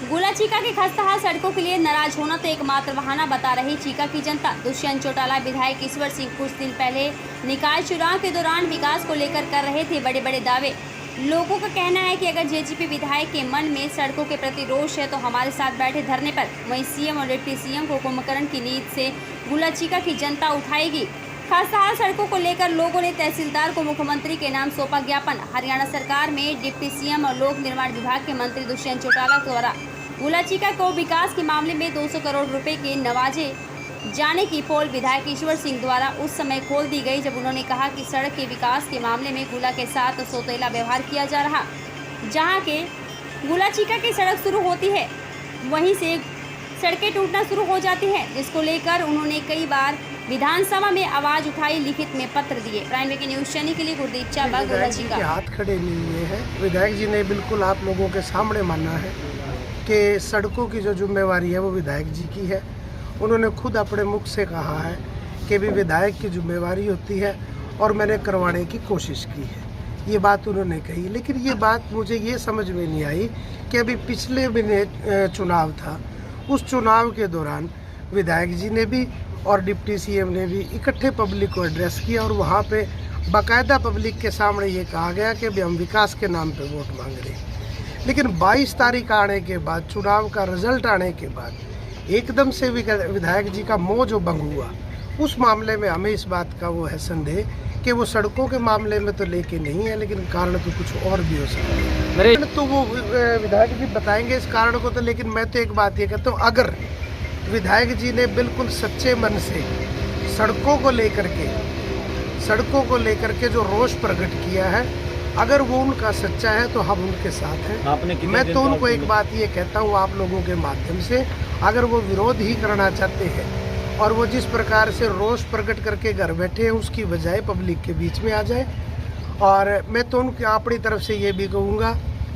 गोला चीका की खस्ताहाल सड़कों के लिए नाराज होना तो एकमात्र बहाना बता रही चीका की जनता। दुष्यंत चौटाला विधायक ईश्वर सिंह कुछ दिन पहले निकाय चुनाव के दौरान विकास को लेकर कर रहे थे बड़े बड़े दावे। लोगों का कहना है कि अगर जेजेपी विधायक के मन में सड़कों के प्रति रोष है तो हमारे साथ बैठे धरने पर वहीं सीएम और डिप्टी सीएम को कुंभकर्ण की नींद से गोला चीका की जनता उठाएगी। खस्ताहाल सड़कों को लेकर लोगों ने तहसीलदार को मुख्यमंत्री के नाम सौंपा ज्ञापन। हरियाणा सरकार में डिप्टी सीएम और लोक निर्माण विभाग के मंत्री दुष्यंत चौटाला द्वारा गोला चीका को विकास के मामले में 200 करोड़ रुपए के नवाजे जाने की पोल विधायक ईश्वर सिंह द्वारा उस समय खोल दी गई जब उन्होंने कहा कि सड़क के विकास के मामले में गोला के साथ सौतेला व्यवहार किया जा रहा। जहां के गोला चीका की सड़क शुरू होती है वहीं से सड़कें टूटना शुरू हो जाती हैं, जिसको लेकर उन्होंने कई बार विधानसभा में आवाज उठाई, लिखित में पत्र दिए। प्राइम वीके न्यूज चैनल के लिए गुरदीप चाबा, गोला चीका। हाथ खड़े नहीं हुए हैं। विधायक जी ने बिल्कुल आप लोगों के सामने माना है कि सड़कों की जो जिम्मेवारी है वो विधायक जी की है। उन्होंने खुद अपने मुख से कहा है कि भी विधायक की जिम्मेवारी होती है और मैंने करवाने की कोशिश की है, ये बात उन्होंने कही। लेकिन ये बात मुझे ये समझ में नहीं आई कि अभी पिछले महीने चुनाव था, उस चुनाव के दौरान विधायक जी ने भी और डिप्टी सीएम ने भी इकट्ठे पब्लिक को एड्रेस किया और वहाँ पे बाकायदा पब्लिक के सामने ये कहा गया कि भी हम विकास के नाम पे वोट मांग रहे हैं। लेकिन 22 तारीख आने के बाद, चुनाव का रिजल्ट आने के बाद एकदम से विधायक जी का मोह जो भंग हुआ, उस मामले में हमें इस बात का वो है संदेह कि वो सड़कों के मामले में तो लेके नहीं है, लेकिन कारण तो कुछ और भी हो सकता है। तो वो विधायक जी बताएंगे इस कारण को। तो लेकिन मैं तो एक बात ये कहता हूँ, अगर विधायक जी ने बिल्कुल सच्चे मन से सड़कों को लेकर के जो रोष प्रकट किया है, अगर वो उनका सच्चा है तो हम उनके साथ हैं। मैं तो उनको एक बात ये कहता हूँ आप लोगों के माध्यम से, अगर वो विरोध ही करना चाहते हैं और वो जिस प्रकार से रोष प्रकट करके घर बैठे हैं, उसकी बजाय पब्लिक के बीच में आ जाए। और मैं तो उनके अपनी तरफ से ये भी कहूँगा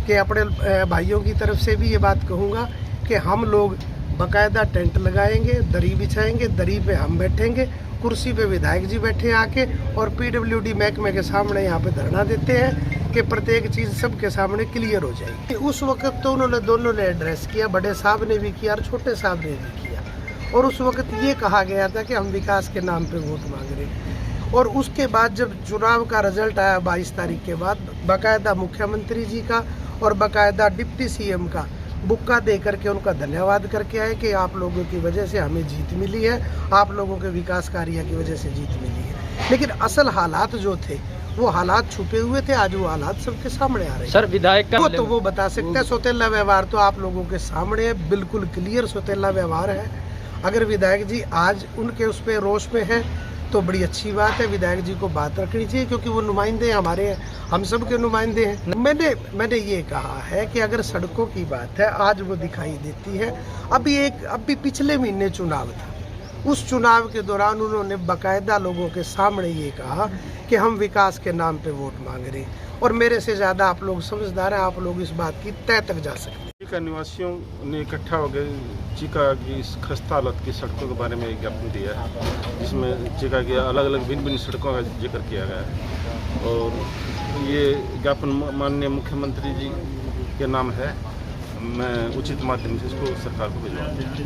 कि अपने भाइयों की तरफ से भी ये बात कहूँगा कि हम लोग बाकायदा टेंट लगाएंगे, दरी बिछाएंगे, दरी पे हम बैठेंगे, कुर्सी पे विधायक जी बैठे आके और पीडब्ल्यूडी महकमे के सामने यहाँ पे धरना देते हैं कि प्रत्येक चीज़ सबके सामने क्लियर हो जाएगी। उस वक्त तो उन्होंने दोनों ने एड्रेस किया, बड़े साहब ने भी किया और छोटे साहब ने भी किया। और उस वक्त ये कहा गया था कि हम विकास के नाम पे वोट मांग रहे हैं। और उसके बाद जब चुनाव का रिजल्ट आया 22 तारीख के बाद, बाकायदा मुख्यमंत्री जी का और बाकायदा डिप्टी सीएम का बुक्का दे करके उनका धन्यवाद करके आए कि आप लोगों की वजह से हमें जीत मिली है, आप लोगों के विकास कार्य की वजह से जीत मिली है। लेकिन असल हालात जो थे वो हालात छुपे हुए थे, आज वो हालात सबके सामने आ रहे हैं। सर विधायक का तो वो बता सकते हैं। सौतेला व्यवहार तो आप लोगों के सामने है, बिल्कुल क्लियर सौतेला व्यवहार है। अगर विधायक जी आज उनके उस पर रोष में है तो बड़ी अच्छी बात है, विधायक जी को बात रखनी चाहिए क्योंकि वो नुमाइंदे हमारे हैं, हम सब के नुमाइंदे हैं। मैंने ये कहा है कि अगर सड़कों की बात है आज वो दिखाई देती है। अभी पिछले महीने चुनाव था, उस चुनाव के दौरान उन्होंने बाकायदा लोगों के सामने ये कहा कि हम विकास के नाम पे वोट मांग रहे हैं। और मेरे से ज़्यादा आप लोग समझदार हैं, आप लोग इस बात की तय तक जा सकते हैं। चीका निवासियों ने इकट्ठा हो गए चीका की इस खस्ता हालत की सड़कों के बारे में एक ज्ञापन दिया है, जिसमें चीका की अलग अलग भिन्न सड़कों का जिक्र किया गया है। और ये ज्ञापन माननीय मुख्यमंत्री जी के नाम है। मैं उचित माध्यम से इसको सरकार को भिजवा दूँ।